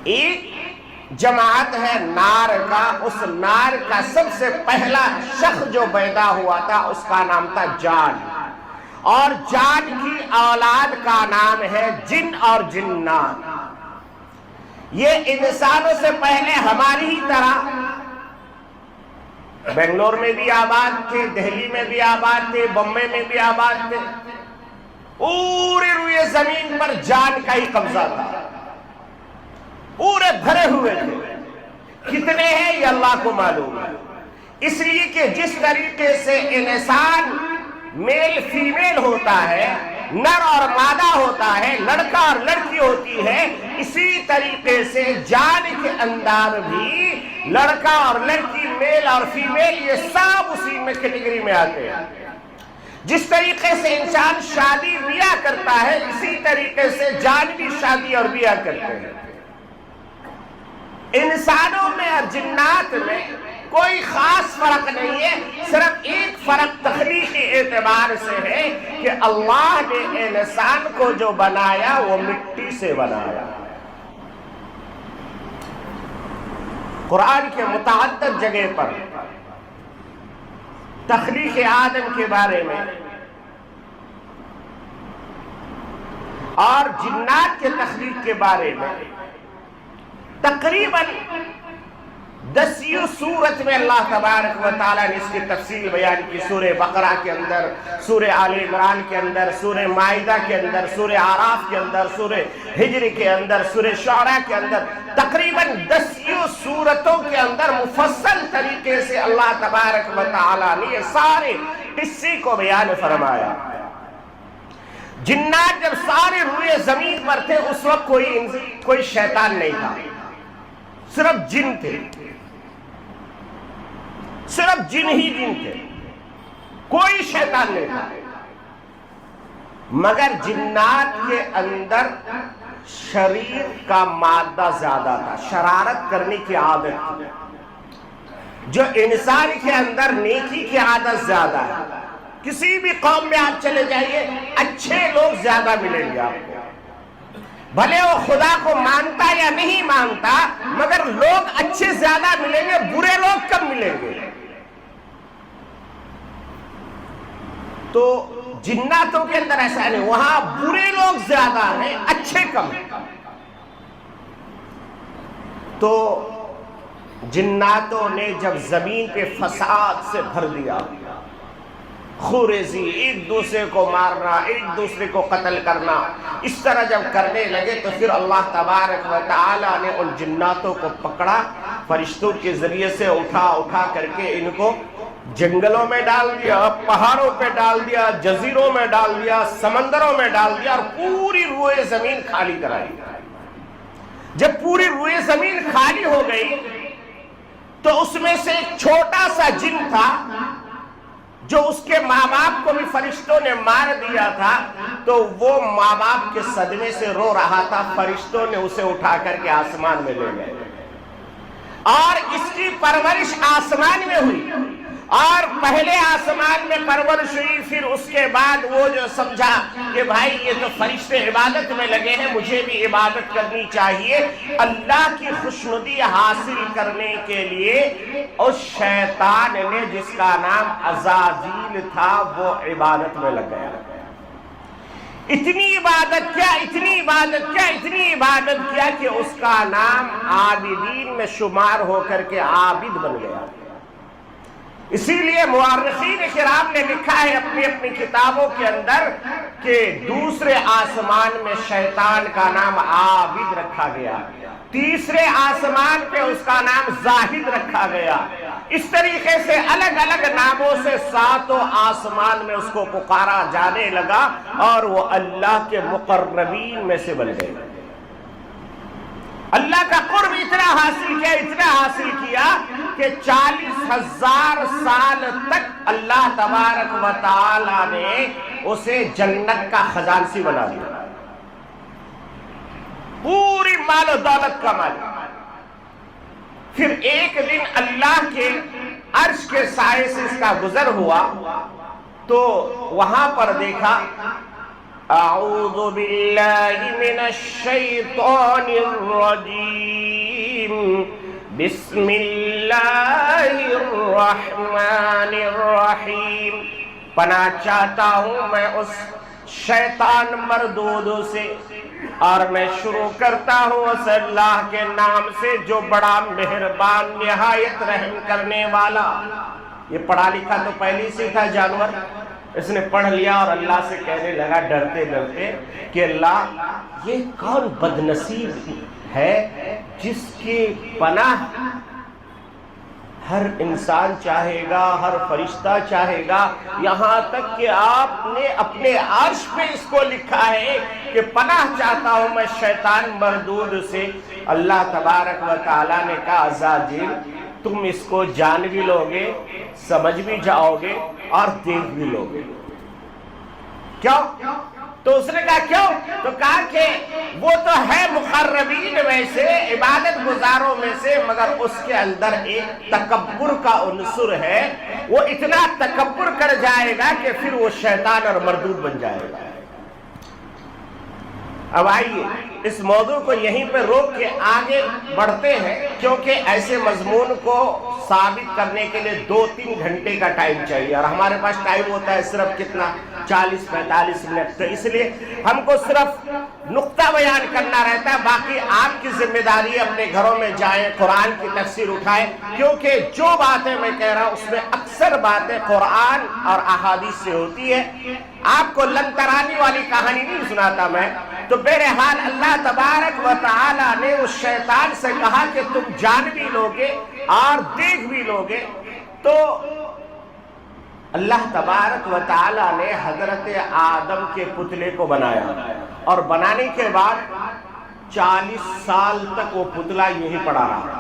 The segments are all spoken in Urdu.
ایک جماعت ہے نار کا، اس نار کا سب سے پہلا شخص جو پیدا ہوا تھا اس کا نام تھا جان، اور جان کی اولاد کا نام ہے جن اور جنات۔ یہ انسانوں سے پہلے ہماری ہی طرح بنگلور میں بھی آباد تھے، دہلی میں بھی آباد تھے، بمبئی میں بھی آباد تھے، پورے روئے زمین پر جان کا ہی قبضہ تھا، پورے بھرے ہوئے تھے۔ کتنے ہیں یہ اللہ کو معلوم ہے، اس لیے کہ جس طریقے سے انسان میل فیمیل ہوتا ہے، نر اور مادہ ہوتا ہے، لڑکا اور لڑکی ہوتی ہے، اسی طریقے سے جان کے اندر بھی لڑکا اور لڑکی، میل اور فیمیل، یہ سب اسی میں کیٹیگری میں آتے ہیں۔ جس طریقے سے انسان شادی بیاہ کرتا ہے، اسی طریقے سے جان بھی شادی اور بیاہ کرتے ہیں۔ انسانوں میں اور جنات میں کوئی خاص فرق نہیں ہے، صرف ایک فرق تخلیقی اعتبار سے ہے کہ اللہ نے انسان کو جو بنایا وہ مٹی سے بنایا۔ قرآن کے متعدد جگہ پر تخلیق آدم کے بارے میں اور جنات کے تخلیق کے بارے میں تقریباً 10 سورت میں اللہ تبارک و تعالیٰ نے اس کی تفصیل بیان کی۔ سورہ بقرہ کے اندر، سورہ آل عمران کے اندر، سورہ مائدہ کے اندر، سورہ اعراف کے اندر، سورہ ہجر کے اندر، سورہ شعراء کے اندر، تقریباً 10 سورتوں کے اندر مفصل طریقے سے اللہ تبارک و تعالیٰ نے یہ سارے قصے کو بیان فرمایا۔ جنات جب سارے روئے زمین پر تھے اس وقت کوئی شیطان نہیں تھا، صرف جن تھے، صرف جن ہی جن تھے، کوئی شیطان نہیں تھا۔ مگر جنات کے اندر شریر کا مادہ زیادہ تھا، شرارت کرنے کی عادت تھی۔ جو انسان کے اندر نیکی کی عادت زیادہ ہے، کسی بھی قوم میں آپ چلے جائیے اچھے لوگ زیادہ ملیں گے آپ کو، بھلے وہ خدا کو مانتا یا نہیں مانتا، مگر لوگ اچھے زیادہ ملیں گے، برے لوگ کم ملیں گے۔ تو جناتوں کے اندر ایسا نہیں، وہاں برے لوگ زیادہ ہیں، اچھے کم ہیں۔ تو جناتوں نے جب زمین پہ فساد سے بھر دیا، خوریزی، ایک دوسرے کو مارنا، ایک دوسرے کو قتل کرنا، اس طرح جب کرنے لگے تو پھر اللہ تبارک و تعالیٰ نے ان جناتوں کو پکڑا، فرشتوں کے ذریعے سے اٹھا کر کے ان کو جنگلوں میں ڈال دیا، پہاڑوں پہ ڈال دیا، جزیروں میں ڈال دیا، سمندروں میں ڈال دیا، اور پوری روئے زمین خالی کرائی۔ جب پوری روئے زمین خالی ہو گئی تو اس میں سے ایک چھوٹا سا جن تھا جو اس کے ماں باپ کو بھی فرشتوں نے مار دیا تھا، تو وہ ماں باپ کے صدمے سے رو رہا تھا، فرشتوں نے اسے اٹھا کر کے آسمان میں لے گئے، اور اس کی پرورش آسمان میں ہوئی، اور پہلے آسمان میں پرورش ہوئی، پھر اس کے بعد وہ جو سمجھا کہ بھائی یہ تو فرشتے عبادت میں لگے ہیں، مجھے بھی عبادت کرنی چاہیے، اللہ کی خوشنودی حاصل کرنے کے لیے اس شیطان نے جس کا نام عزازیل تھا وہ عبادت میں لگ گیا۔ اتنی عبادت کیا، اتنی عبادت کیا، اتنی عبادت کیا کہ اس کا نام عابدین میں شمار ہو کر کے عابد بن گیا۔ اسی لیے مورخین کرام نے لکھا ہے اپنی اپنی کتابوں کے اندر کہ دوسرے آسمان میں شیطان کا نام عابد رکھا گیا، تیسرے آسمان پہ اس کا نام زاہد رکھا گیا، اس طریقے سے الگ الگ ناموں سے 7 آسمان میں اس کو پکارا جانے لگا، اور وہ اللہ کے مقربین میں سے بن گئے۔ اللہ کا قرب اتنا حاصل کیا کہ 40,000 سال تک اللہ تبارک و تعالی نے اسے جنت کا خزانسی بنا دیا، پوری مال و دولت کا مالک۔ پھر ایک دن اللہ کے عرش کے سائے سے اس کا گزر ہوا تو وہاں پر دیکھا اعوذ باللہ من الشیطان الرجیم بسم اللہ الرحمن الرحیم، پناہ چاہتا ہوں میں اس شیطان مردود سے، اور میں شروع کرتا ہوں اس اللہ کے نام سے جو بڑا مہربان نہایت رحم کرنے والا۔ یہ پڑھا لکھا تو پہلے سے تھا جانور، اس نے پڑھ لیا اور اللہ سے کہنے لگا ڈرتے ڈرتے کہ اللہ یہ کون بدنصیب ہے جس کی پناہ ہر انسان چاہے گا، ہر فرشتہ چاہے گا، یہاں تک کہ آپ نے اپنے عرش پہ اس کو لکھا ہے کہ پناہ چاہتا ہوں میں شیطان مردود سے۔ اللہ تبارک و تعالیٰ نے کہا عزازیل تم اس کو جان بھی لوگے، سمجھ بھی جاؤ گے اور دیکھ بھی لوگے۔ کیوں؟ تو اس نے کہا کیوں؟ تو کہا کہ وہ تو ہے مقربین میں سے، عبادت گزاروں میں سے، مگر اس کے اندر ایک تکبر کا عنصر ہے، وہ اتنا تکبر کر جائے گا کہ پھر وہ شیطان اور مردود بن جائے گا۔ اب آئیے اس موضوع کو یہیں پہ روک کے آگے بڑھتے ہیں، کیونکہ ایسے مضمون کو ثابت کرنے کے لیے 2-3 گھنٹے کا ٹائم چاہیے، اور ہمارے پاس ٹائم ہوتا ہے صرف کتنا 40-45 منٹ، تو اس لیے ہم کو صرف نقطہ بیان کرنا رہتا ہے، باقی آپ کی ذمہ داری اپنے گھروں میں جائیں قرآن کی تفسیر اٹھائیں، کیونکہ جو باتیں میں کہہ رہا ہوں اس میں اکثر باتیں قرآن اور احادیث سے ہوتی ہے۔ آپ کو لن ترانی والی کہانی نہیں سناتا میں۔ تو بہرحال اللہ تبارک و تعالیٰ نے اس شیطان سے کہا کہ تم جان بھی لوگے اور دیکھ بھی لوگے۔ تو اللہ تبارک و تعالیٰ نے حضرت آدم کے پتلے کو بنایا، اور بنانے کے بعد 40 سال تک وہ پتلا یہی پڑا رہا۔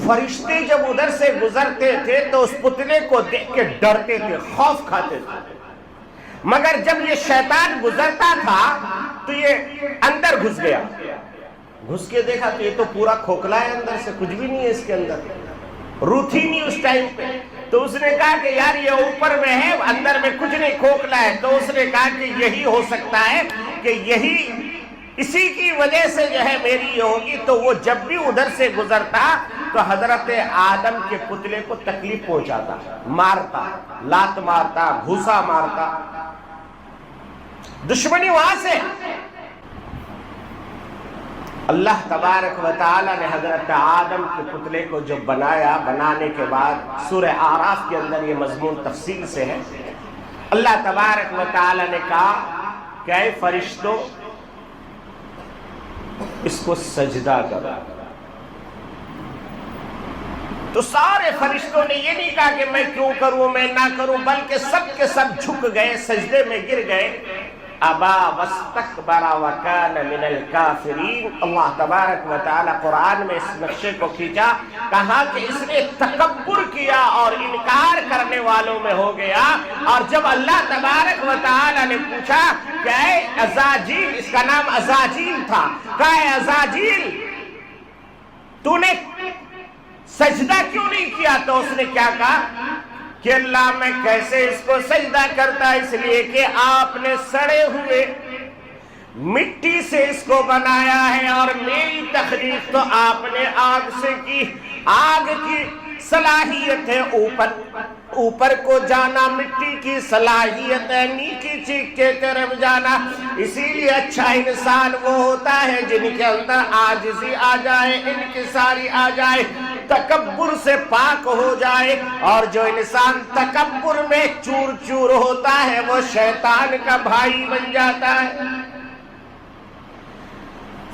فرشتے جب ادھر سے گزرتے تھے تو اس پتلے کو دیکھ کے ڈرتے تھے، خوف کھاتے تھے، مگر جب یہ شیطان گزرتا تھا تو یہ اندر گھس گیا، گھس کے دیکھا تو یہ تو پورا کھوکھلا ہے، اندر سے کچھ بھی نہیں ہے اس کے اندر، روح تھی نہیں اس ٹائم پہ۔ تو اس نے کہا کہ یار یہ اوپر میں ہے اندر میں کچھ نہیں، کھوکھلا ہے۔ تو اس نے کہا کہ یہی ہو سکتا ہے کہ اسی کی وجہ سے جو ہے میری یہ ہوگی۔ تو وہ جب بھی ادھر سے گزرتا تو حضرت آدم کے پتلے کو تکلیف پہنچاتا، مارتا، لات مارتا، گھوسا مارتا، دشمنی وہاں سے۔ اللہ تبارک و تعالیٰ نے حضرت آدم کے پتلے کو جو بنایا، بنانے کے بعد سورہ اعراف کے اندر یہ مضمون تفصیل سے ہے، اللہ تبارک و تعالیٰ نے کہا کہ اے فرشتوں اس کو سجدہ کرو۔ تو سارے فرشتوں نے یہ نہیں کہا کہ میں کیوں کروں، میں نہ کروں، بلکہ سب کے سب جھک گئے، سجدے میں گر گئے۔ ابا واستکبر وکان من الکافرین۔ اللہ تبارک و تعالی قرآن میں اس نقشے کو کھینچا، کہا کہ اس نے تکبر کیا اور انکار کرنے والوں میں ہو گیا۔ اور جب اللہ تبارک و تعالی نے پوچھا کہ اے عزازیل، اس کا نام عزازیل تھا، کہا اے عزازیل تو نے سجدہ کیوں نہیں کیا؟ تو اس نے کیا کہا کہ اللہ میں کیسے اس کو سجدہ کرتا، اس لیے کہ آپ نے سڑے ہوئے مٹی سے اس کو بنایا ہے، اور میری تخلیق تو آپ نے آگ سے کی۔ آگ کی صلاحیت ہے اوپر کو جانا، مٹی کی صلاحیت ہے نیچی چیخ کے طرف جانا۔ اسی لیے اچھا انسان وہ ہوتا ہے جن کے اندر عاجزی آ جائے، انکساری آ جائے، تکبر سے پاک ہو جائے۔ اور جو انسان تکبر میں چور چور ہوتا ہے وہ شیطان کا بھائی بن جاتا ہے۔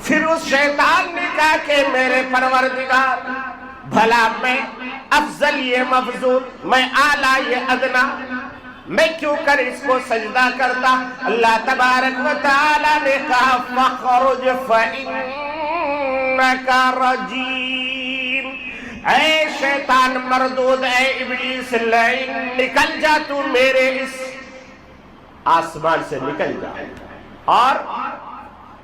پھر اس شیطان نے کہا کہ میرے پروردگار، بھلا میں افضل یہ مفضول، میں اعلیٰ یہ ادنا، میں کیوں کر اس کو سجدہ کرتا؟ اللہ تبارک و تعالی نے کہا فَخْرُجْ فَإِنَّكَ رَجِيمٌ۔ اے شیطان مردود، اے ابلیس لعین، نکل جا تو میرے اس آسمان سے نکل جا، اور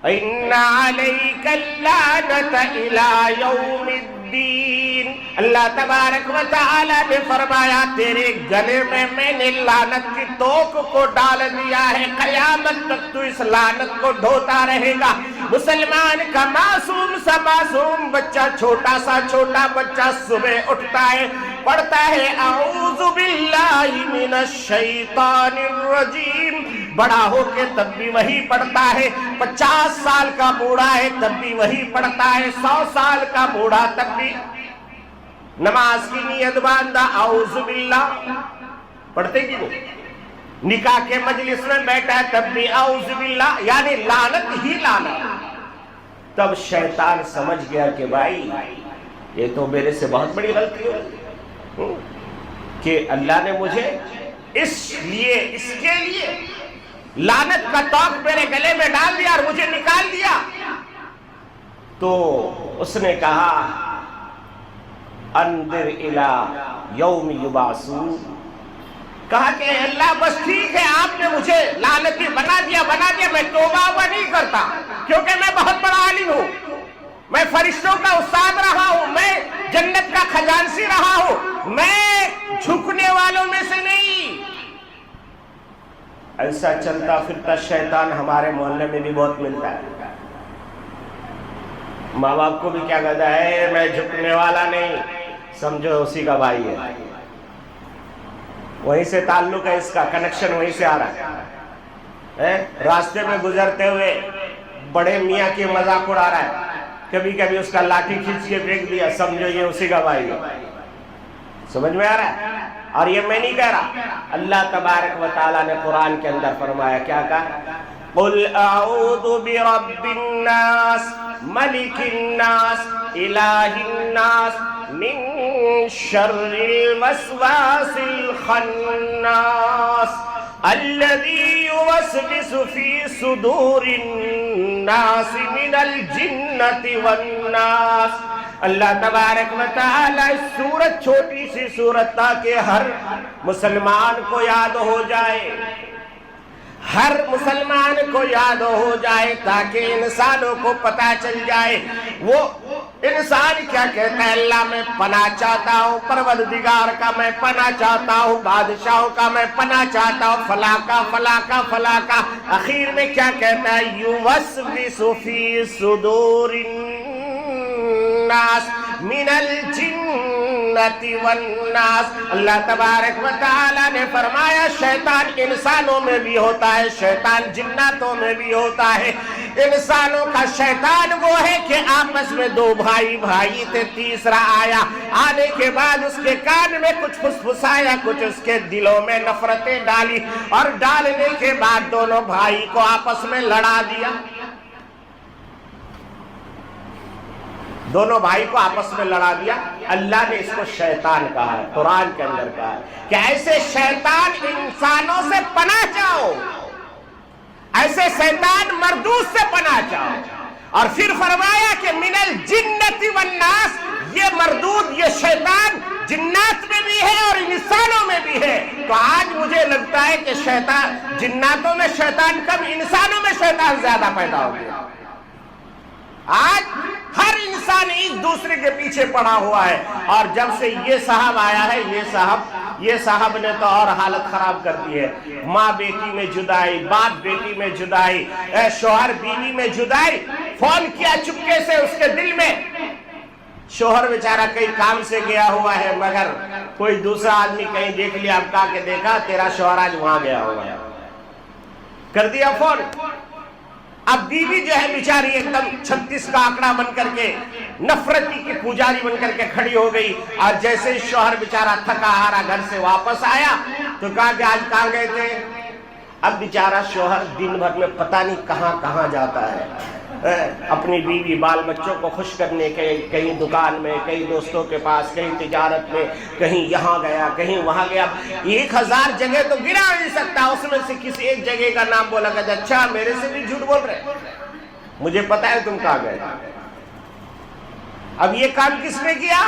إِنَّ عَلَيْكَ اللَّعْنَةَ إِلَى يَوْمِ الدِّينِ۔ اللہ تبارک و تعالیٰ نے فرمایا تیرے گلے میں نے لعنت کی توک کو ڈال دیا ہے، قیامت تک تو اس لعنت کو ڈھوتا رہے گا۔ مسلمان کا معصوم سا معصوم بچہ، چھوٹا بچہ صبح اٹھتا ہے، پڑھتا ہے اعوذ باللہ من الشیطان الرجیم، بڑا ہو کے تب بھی وہی پڑھتا ہے، 50 سال کا بوڑھا ہے تب بھی وہی پڑھتا ہے، 100 سال کا بوڑھا تب بھی نماز کی نیت باندھا اعوذ باللہ پڑھتے کی نہیں، نکاح کے مجلس میں بیٹھا ہے تب بھی اعوذ باللہ، یعنی لعنت ہی لعنت۔ تب شیطان سمجھ گیا کہ بھائی یہ تو میرے سے بہت بڑی غلطی ہوئی کہ اللہ نے مجھے اس کے لیے لعنت کا توق میرے گلے میں ڈال دیا اور مجھے نکال دیا۔ تو اس نے کہا انذر الی یوم یبعثون، کہا کہ اللہ بس ٹھیک ہے، آپ نے مجھے لعنتی بنا دیا، میں توبہ نہیں کرتا، کیونکہ میں بہت بڑا عالم ہوں، میں فرشتوں کا استاد رہا ہوں، میں جنت کا خزانچی رہا ہوں، میں جھکنے والوں میں سے نہیں۔ ایسا چلتا پھرتا شیطان ہمارے محلے میں بھی بہت ملتا ہے، ماں باپ کو بھی کیا کہتا ہے میں جھکنے والا نہیں، سمجھو اسی کا بھائی ہے، وہیں سے تعلق ہے، اس کا کنیکشن وہیں سے آ رہا ہے۔ راستے میں گزرتے ہوئے بڑے میاں کی مذاق اڑا رہا ہے، کبھی کبھی اس کا لاٹھی کھینچ کے پھینک دیا، سمجھو یہ اسی کا بھائی ہے، سمجھ میں آ رہا ہے؟ اور یہ میں نہیں کہہ رہا، اللہ تبارک و تعالیٰ نے قرآن کے اندر فرمایا، کیا کہا؟ قل اعوذ برب الناس ملک الناس الہ الناس من شر الوسواس الخناس الذي يوسوس في صدور الناس من الجنة والناس۔ اللہ تبارک و تعالی اس سورت، چھوٹی سی سورت، تاکہ ہر مسلمان کو یاد ہو جائے، ہر مسلمان کو یاد ہو جائے، تاکہ انسانوں کو پتہ چل جائے۔ وہ انسان کیا کہتا ہے؟ اللہ میں پناہ چاہتا ہوں پروردگار کا، میں پناہ چاہتا ہوں بادشاہوں کا، میں پناہ چاہتا ہوں فلاں کا فلاں کا فلاں کا۔ اخیر میں کیا کہتا ہے؟ یوسوس فی صدور الناس من الجنة والناس۔ اللہ تبارک و تعالیٰ نے فرمایا شیطان انسانوں میں بھی ہوتا ہے، شیطان جناتوں میں بھی ہوتا ہے۔ انسانوں کا شیطان وہ ہے کہ آپس میں دو بھائی تھے، تیسرا آیا، آنے کے بعد اس کے کان میں کچھ پھسپھسایا، کچھ اس کے دلوں میں نفرتیں ڈالی، اور ڈالنے کے بعد دونوں بھائی کو آپس میں لڑا دیا، دونوں بھائی کو آپس میں لڑا دیا۔ اللہ نے اس کو شیطان کہا ہے، قرآن کے اندر کہا ہے کہ ایسے شیطان انسانوں سے پناہ چاہو، ایسے شیطان مردود سے پناہ چاہو۔ اور پھر فرمایا کہ من الجنۃ والناس، یہ مردود، یہ شیطان جنات میں بھی ہے اور انسانوں میں بھی ہے۔ تو آج مجھے لگتا ہے کہ شیطان جناتوں میں شیطان کم، انسانوں میں شیطان زیادہ پیدا ہو گیا۔ آج ہر انسان ایک دوسرے کے پیچھے پڑا ہوا ہے، اور جب سے یہ صاحب آیا ہے، یہ صاحب نے تو اور حالت خراب کر دی ہے۔ ماں بیٹی میں جدائی، باپ بیٹی میں جدائی، شوہر بیوی میں جدائی۔ فون کیا چپکے سے اس کے دل میں، شوہر بیچارہ کئی کام سے گیا ہوا ہے، مگر کوئی دوسرا آدمی کہیں دیکھ لیا، اب کہا کہ دیکھا تیرا شوہر آج وہاں گیا ہوا ہے، کر دیا فون۔ اب بیوی جو ہے بیچاری ایک دم 36 کا آنکڑا بن کر کے، نفرتی کی پجاری بن کر کے کھڑی ہو گئی، اور جیسے شوہر بیچارہ تھکا ہارا گھر سے واپس آیا تو کہا کہ آج کہاں گئے تھے؟ اب بیچارہ شوہر دن بھر میں پتہ نہیں کہاں کہاں جاتا ہے، اپنی بیوی بال بچوں کو خوش کرنے کے، کہیں دکان میں، کہیں دوستوں کے پاس، کہیں تجارت میں، کہیں یہاں گیا، کہیں وہاں گیا۔ 1000 جگہ تو گرا نہیں سکتا، اس میں سے کسی ایک جگہ کا نام بولا کہ اچھا میرے سے بھی جھوٹ بول رہے، مجھے پتا ہے تم کہاں گئے۔ اب یہ کام کس نے کیا؟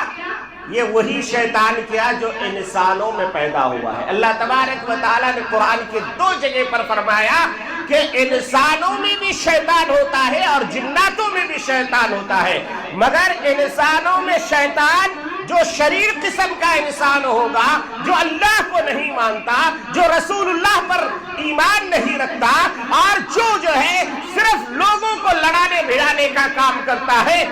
یہ وہی شیطان کیا جو انسانوں میں پیدا ہوا ہے۔ اللہ تبارک و تعالیٰ نے قرآن کی 2 جگہ پر فرمایا کہ انسانوں میں بھی شیطان ہوتا ہے اور جناتوں میں بھی شیطان ہوتا ہے، مگر انسانوں میں شیطان جو شریر قسم کا انسان ہوگا، جو اللہ کو نہیں مانتا، جو رسول اللہ پر ایمان نہیں رکھتا، اور جو ہے صرف لوگوں کو لڑانے بھڑانے کا کام کرتا ہے،